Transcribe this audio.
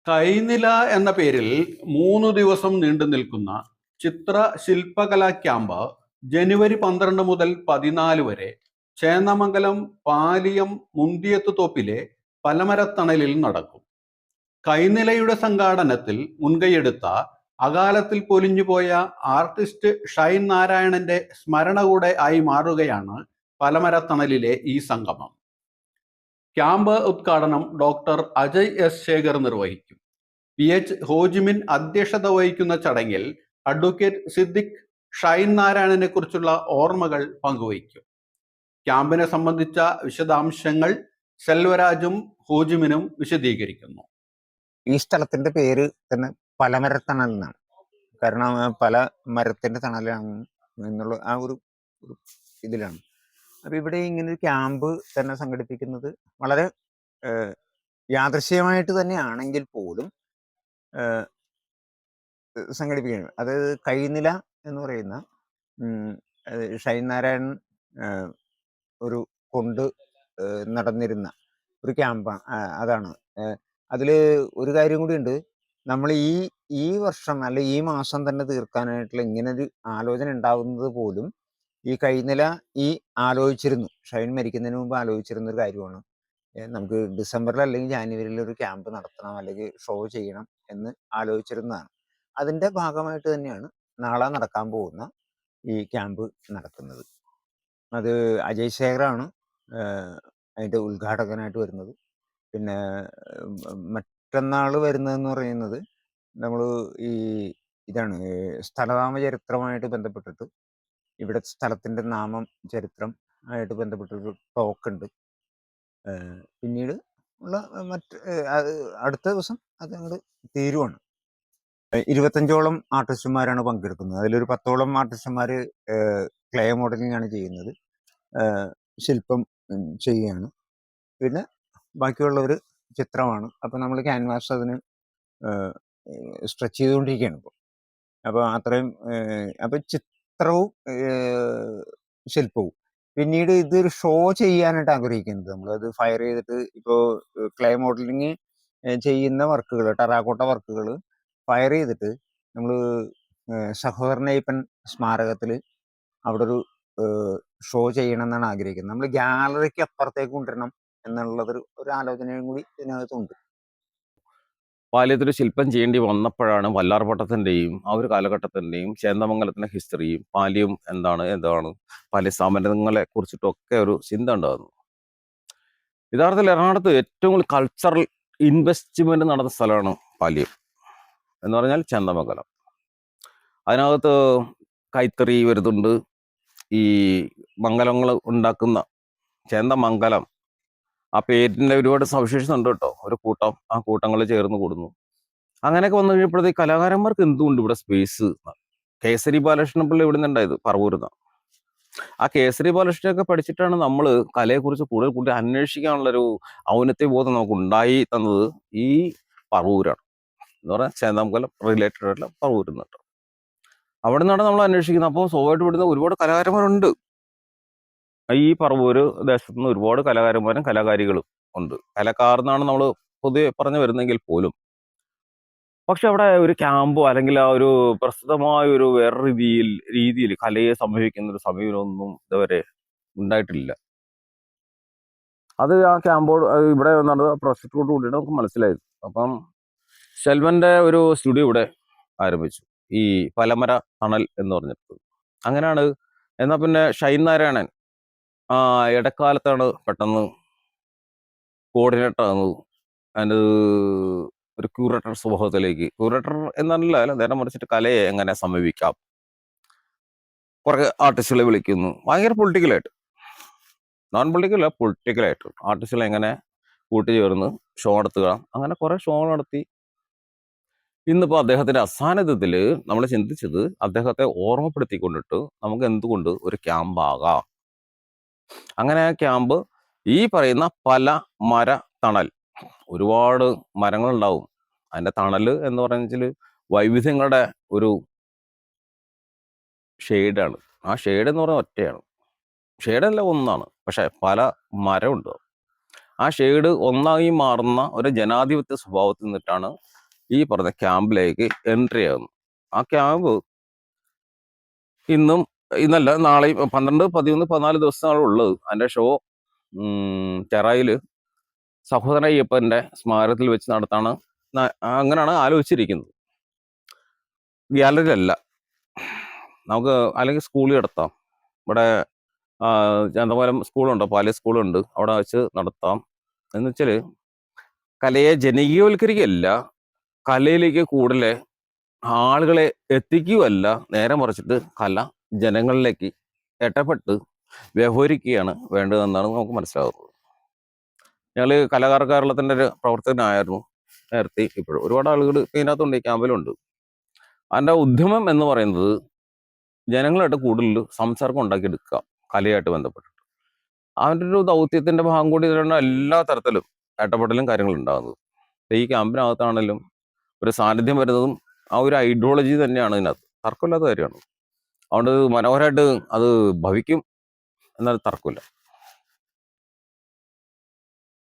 കൈനില എന്ന പേരിൽ 3 ദിവസം നീണ്ടു നിൽക്കുന്ന ചിത്ര ശില്പകലാ ക്യാമ്പ് ജനുവരി 12 മുതൽ 14 വരെ ചേന്നമംഗലം പാലിയം മുന്തിയത്തുതോപ്പിലെ പലമരത്തണലിൽ നടക്കും. കൈനിലയുടെ സംഘാടനത്തിൽ മുൻകൈയെടുത്ത അകാലത്തിൽ പൊലിഞ്ഞുപോയ ആർട്ടിസ്റ്റ് ഷൈൻ നാരായണന്റെ സ്മരണ കൂടെ ആയി മാറുകയാണ് പലമരത്തണലിലെ ഈ സംഗമം. ക്യാമ്പ് ഉദ്ഘാടനം ഡോക്ടർ അജയ് എസ് ശേഖർ നിർവഹിക്കും. PH ഹോജിമിൻ അധ്യക്ഷത വഹിക്കുന്ന ചടങ്ങിൽ അഡ്വക്കേറ്റ് സിദ്ദിഖ് ഷൈൻ നാരായണനെ കുറിച്ചുള്ള ഓർമ്മകൾ പങ്കുവയ്ക്കും. ക്യാമ്പിനെ സംബന്ധിച്ച വിശദാംശങ്ങൾ സെൽവരാജും ഹോജിമിനും വിശദീകരിക്കുന്നു. ഈ സ്ഥലത്തിന്റെ പേര് തന്നെ പലമരത്തണൽ എന്നാണ്. കാരണം പല മരത്തിന്റെ തണലാണ് എന്നുള്ള ആ ഒരു ഇതിലാണ്. അപ്പൊ ഇവിടെ ഇങ്ങനെ ഒരു ക്യാമ്പ് തന്നെ സംഘടിപ്പിക്കുന്നത് വളരെ യാദൃശ്യമായിട്ട് തന്നെയാണെങ്കിൽ പോലും സംഘടിപ്പിക്കുന്നത്. അതായത് കൈനില എന്ന് പറയുന്ന ഷൈൻ നാരായണൻ ഒരു കൊണ്ട് നടന്നിരുന്ന ഒരു ക്യാമ്പാണ്. അതാണ്. അതിൽ ഒരു കാര്യം കൂടി ഉണ്ട്. നമ്മൾ ഈ വർഷം അല്ലെ ഈ മാസം തന്നെ തീർക്കാനായിട്ടുള്ള ഇങ്ങനൊരു ആലോചന ഉണ്ടാവുന്നത് പോലും ഈ കൈനില ആലോചിച്ചിരുന്നു. ഷൈൻ മരിക്കുന്നതിന് മുമ്പ് ആലോചിച്ചിരുന്ന ഒരു കാര്യമാണ്. നമുക്ക് ഡിസംബറിൽ അല്ലെങ്കിൽ ജാനുവരിയിൽ ഒരു ക്യാമ്പ് നടത്തണം അല്ലെങ്കിൽ ഷോ ചെയ്യണം എന്ന് ആലോചിച്ചിരുന്നതാണ്. അതിൻ്റെ ഭാഗമായിട്ട് തന്നെയാണ് നാളെ നടക്കാൻ പോകുന്ന ഈ ക്യാമ്പ് നടക്കുന്നത്. അത് അജയ് ശേഖറാണ് അതിൻ്റെ ഉദ്ഘാടകനായിട്ട് വരുന്നത്. പിന്നെ മറ്റന്നാൾ വരുന്നതെന്ന് പറയുന്നത് നമ്മൾ ഇതാണ് സ്ഥലനാമ ചരിത്രമായിട്ട് ബന്ധപ്പെട്ടിട്ട് ഇവിടെ സ്ഥലത്തിൻ്റെ നാമം ചരിത്രം ആയിട്ട് ബന്ധപ്പെട്ടൊരു ടോക്കുണ്ട്. പിന്നീട് ഉള്ള അടുത്ത ദിവസം അത് അങ്ങോട്ട് തീരുവാണ്. 25ഓളം ആർട്ടിസ്റ്റുമാരാണ് പങ്കെടുക്കുന്നത്. അതിലൊരു 10ഓളം ആർട്ടിസ്റ്റുമാർ ക്ലേ മോഡലിംഗ് ആണ് ചെയ്യുന്നത്, ശില്പം ചെയ്യുകയാണ്. പിന്നെ ബാക്കിയുള്ളവർ ചിത്രമാണ്. അപ്പം നമ്മൾ ക്യാൻവാസ് അതിന് സ്ട്രെച്ച് ചെയ്തുകൊണ്ടിരിക്കുകയാണ് ഇപ്പോൾ. അപ്പോൾ അത്രയും അപ്പം ചിത്രവും ശില്പവും. പിന്നീട് ഇതൊരു ഷോ ചെയ്യാനായിട്ട് ആഗ്രഹിക്കുന്നത് നമ്മളത് ഫയർ ചെയ്തിട്ട് ഇപ്പോൾ ക്ലേ മോഡലിങ് ചെയ്യുന്ന വർക്കുകൾ, ടെറാക്കോട്ട വർക്കുകൾ ഫയർ ചെയ്തിട്ട് നമ്മൾ സഹോദരനയ്യപ്പൻ സ്മാരകത്തിൽ അവിടെ ഒരു ഷോ ചെയ്യണം എന്നാണ് ആഗ്രഹിക്കുന്നത്. നമ്മൾ ഗാലറിക്ക് അപ്പുറത്തേക്ക് കൊണ്ടുവരണം എന്നുള്ളതൊരു ആലോചനയും കൂടി ഇതിനകത്തുണ്ട്. പാലിയത്തൊരു ശില്പം ചെയ്യേണ്ടി വന്നപ്പോഴാണ് വല്ലാർപട്ടത്തിൻ്റെയും ആ ഒരു കാലഘട്ടത്തിൻ്റെയും ചേന്ദമംഗലത്തിൻ്റെ ഹിസ്റ്ററിയും പാലിയം എന്താണ് പാലിയ സ്ഥാപനങ്ങളെ കുറിച്ചിട്ടൊക്കെ ഒരു ചിന്ത ഉണ്ടാകുന്നു. യഥാർത്ഥത്തിൽ എറണാകുളത്ത് ഏറ്റവും കൂടുതൽ കൾച്ചറൽ ഇൻവെസ്റ്റ്മെൻറ്റ് നടന്ന സ്ഥലമാണ് പാലിയം എന്ന് പറഞ്ഞാൽ ചേന്ദമംഗലം. അതിനകത്ത് കൈത്തറി വരുന്നുണ്ട്. ഈ മംഗലങ്ങൾ ഉണ്ടാക്കുന്ന ചേന്ദമംഗലം ആ പേരിൻ്റെ ഒരുപാട് സവിശേഷത ഉണ്ട് കേട്ടോ. ഒരു കൂട്ടം, ആ കൂട്ടങ്ങൾ ചേർന്ന് കൂടുന്നു. അങ്ങനെയൊക്കെ വന്നു കഴിഞ്ഞപ്പോഴത്തേക്ക് കലാകാരന്മാർക്ക് എന്തുകൊണ്ട് ഇവിടെ സ്പേസ്. കേസരി ബാലകൃഷ്ണൻ പിള്ള ഇവിടെ നിന്നുണ്ടായത് പറവൂരുന്ന. ആ കേസരി ബാലകൃഷ്ണനൊക്കെ പഠിച്ചിട്ടാണ് നമ്മൾ കലയെക്കുറിച്ച് കൂടുതൽ അന്വേഷിക്കാനുള്ളൊരു ഔന്നത്യബോധം നമുക്ക് ഉണ്ടായി തന്നത് ഈ പറവൂരാണ്. എന്ന് പറഞ്ഞാൽ ചേന്ദമംഗലം റിലേറ്റഡ് ആയിട്ടുള്ള പറവൂരിൽ നിന്നിട്ട് അവിടെ നിന്നാണ് നമ്മൾ അന്വേഷിക്കുന്നത്. അപ്പോൾ സ്വാഭാവികമായിട്ട് വിടുന്ന ഒരുപാട് കലാകാരന്മാരുണ്ട്. ഈ പറവൂര് ദേശത്തു നിന്ന് ഒരുപാട് കലാകാരന്മാരും കലാകാരികളും ഉണ്ട്. കലക്കാരെന്നാണ് നമ്മൾ പൊതുവെ പറഞ്ഞു വരുന്നെങ്കിൽ പോലും പക്ഷെ അവിടെ ഒരു ക്യാമ്പോ അല്ലെങ്കിൽ ആ ഒരു പ്രസ്തുതമായ ഒരു വേറെ രീതിയിൽ കലയെ സമീപിക്കുന്ന ഒരു സമീപനമൊന്നും ഇതുവരെ ഉണ്ടായിട്ടില്ല. അത് ആ ക്യാമ്പോട് ഇവിടെ നടന്ന പ്രൊജക്റ്റോട് കൂടിയിട്ട് നമുക്ക് മനസ്സിലായത്. അപ്പം ഷെൽവന്റെ ഒരു സ്റ്റുഡിയോ ഇവിടെ ആരംഭിച്ചു, ഈ പലമര തണൽ എന്ന് പറഞ്ഞിട്ട്. അങ്ങനെയാണ്. എന്നാൽ പിന്നെ ഷൈൻ നാരായണൻ ഇടക്കാലത്താണ് പെട്ടെന്ന് കോർഡിനേറ്റർ ആകുന്നത്. അതിൻ്റെ ഒരു ക്യൂറേറ്റർ സ്വഭാവത്തിലേക്ക്. ക്യൂറേറ്റർ എന്നല്ല, നേരെ മറിച്ചിട്ട് കലയെ എങ്ങനെ സമീപിക്കാം, കുറെ ആർട്ടിസ്റ്റുകളെ വിളിക്കുന്നു. ഭയങ്കര പൊളിറ്റിക്കലായിട്ട്, നോൺ പൊളിറ്റിക്കലല്ല, പൊളിറ്റിക്കലായിട്ട് ആർട്ടിസ്റ്റുകളെ എങ്ങനെ കൂട്ടിച്ചേർന്ന് ഷോ നടത്തുക. അങ്ങനെ കുറെ ഷോ നടത്തി. ഇന്നിപ്പോൾ അദ്ദേഹത്തിന്റെ അസാന്നിധ്യത്തിൽ നമ്മൾ ചിന്തിച്ചത് അദ്ദേഹത്തെ ഓർമ്മപ്പെടുത്തിക്കൊണ്ടിട്ട് നമുക്ക് എന്തുകൊണ്ട് ഒരു ക്യാമ്പാകാം. അങ്ങനെ ആ ക്യാമ്പ് ഈ പറയുന്ന പല മര തണൽ, ഒരുപാട് മരങ്ങളുണ്ടാവും. അതിൻ്റെ തണല് എന്ന് പറഞ്ഞാൽ വൈവിധ്യങ്ങളുടെ ഒരു ഷെയ്ഡാണ്. ആ ഷെയ്ഡ് എന്ന് പറഞ്ഞാൽ ഒറ്റയാണ്, ഷെയ്ഡല്ല ഒന്നാണ്, പക്ഷെ പല മരമുണ്ട്. ആ ഷെയ്ഡ് ഒന്നായി മാറുന്ന ഒരു ജനാധിപത്യ സ്വഭാവത്തിൽ നിന്നിട്ടാണ് ഈ പറഞ്ഞ ക്യാമ്പിലേക്ക് എൻട്രി ആകുന്നു. ആ ക്യാമ്പ് ഇന്നും ഇന്നല്ല നാളെയും 12, 13, 14 ദിവസമാണ് ഉള്ളത്. അതിന്റെ ഷോ ചെറായിൽ സഹോദരൻ അയ്യപ്പന്റെ സ്മാരകത്തിൽ വെച്ച് നടത്താണ്. അങ്ങനെയാണ് ആലോചിച്ചിരിക്കുന്നത്. ഗ്യാലറിയിലല്ല, നമുക്ക് അല്ലെങ്കിൽ സ്കൂളിൽ നടത്താം. ഇവിടെ ചന്തമംഗലം സ്കൂളുണ്ട്, പാലി സ്കൂളുണ്ട്, അവിടെ വെച്ച് നടത്താം. എന്ന് വെച്ചാൽ കലയെ ജനകീയവൽക്കരിക്കുകയല്ല, കലയിലേക്ക് കൂടുതൽ ആളുകളെ എത്തിക്കുകയല്ല, നേരെ മറിച്ചിട്ട് കല ജനങ്ങളിലേക്ക് ഇടപെട്ട് വ്യവഹരിക്കുകയാണ് വേണ്ടതെന്നാണ് നമുക്ക് മനസ്സിലാകുന്നത്. ഞങ്ങൾ കലാകാര കേരളത്തിൻ്റെ ഒരു പ്രവർത്തകനായിരുന്നു നേരത്തെ. ഇപ്പോഴും ഒരുപാട് ആളുകൾ ഇതിനകത്തുണ്ട്, ഈ ക്യാമ്പിലുണ്ട്. അതിൻ്റെ ഉദ്യമം എന്ന് പറയുന്നത് ജനങ്ങളായിട്ട് കൂടുതൽ സംസർഗം ഉണ്ടാക്കിയെടുക്കുക കലയായിട്ട് ബന്ധപ്പെട്ടിട്ട്. അവൻ്റെ ഒരു ദൗത്യത്തിൻ്റെ ഭാഗം കൂടി ഇതിലാണ് എല്ലാ തരത്തിലും ഇടപെടലും കാര്യങ്ങളും ഉണ്ടാകുന്നത്. ഈ ക്യാമ്പിനകത്താണെങ്കിലും ഒരു സാന്നിധ്യം വരുന്നതും ആ ഒരു ഐഡിയോളജി തന്നെയാണ് ഇതിനകത്ത്, തർക്കമില്ലാത്ത കാര്യമാണ്. അതുകൊണ്ട് മനോഹരമായിട്ട് അത് ഭവിക്കും എന്നാൽ തർക്കമില്ല.